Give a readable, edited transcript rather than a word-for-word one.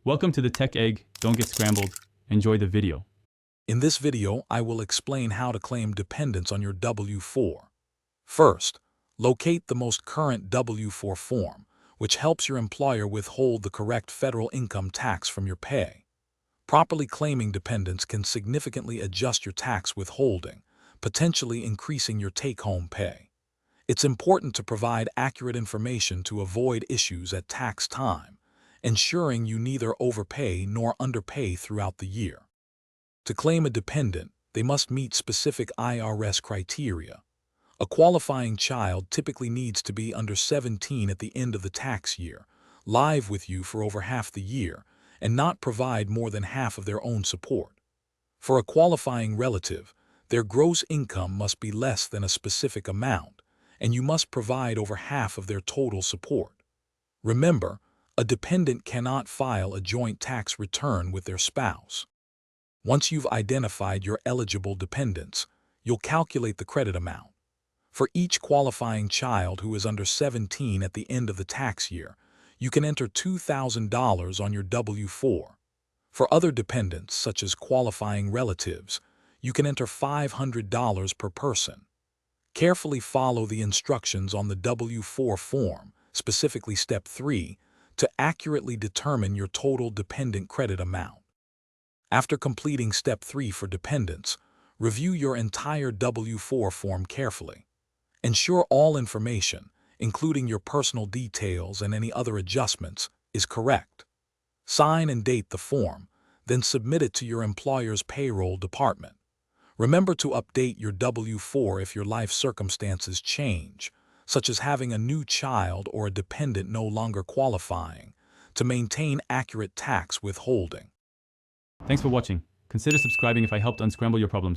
Welcome to the Tech Egg. Don't get scrambled. Enjoy the video. In this video, I will explain how to claim dependents on your W-4. First, locate the most current W-4 form, which helps your employer withhold the correct federal income tax from your pay. Properly claiming dependents can significantly adjust your tax withholding, potentially increasing your take-home pay. It's important to provide accurate information to avoid issues at tax time, ensuring you neither overpay nor underpay throughout the year. To claim a dependent, they must meet specific IRS criteria. A qualifying child typically needs to be under 17 at the end of the tax year, live with you for over half the year, and not provide more than half of their own support. For a qualifying relative, their gross income must be less than a specific amount, and you must provide over half of their total support. Remember, a dependent cannot file a joint tax return with their spouse. Once you've identified your eligible dependents, you'll calculate the credit amount. For each qualifying child who is under 17 at the end of the tax year, you can enter $2,000 on your W-4. For other dependents, such as qualifying relatives, you can enter $500 per person. Carefully follow the instructions on the W-4 form, specifically Step 3, to accurately determine your total dependent credit amount. After completing Step 3 for dependents, review your entire W-4 form carefully. Ensure all information, including your personal details and any other adjustments, is correct. Sign and date the form, then submit it to your employer's payroll department. Remember to update your W-4 if your life circumstances change, such as having a new child or a dependent no longer qualifying, to maintain accurate tax withholding. Thanks for watching. Consider subscribing if I helped unscramble your problems.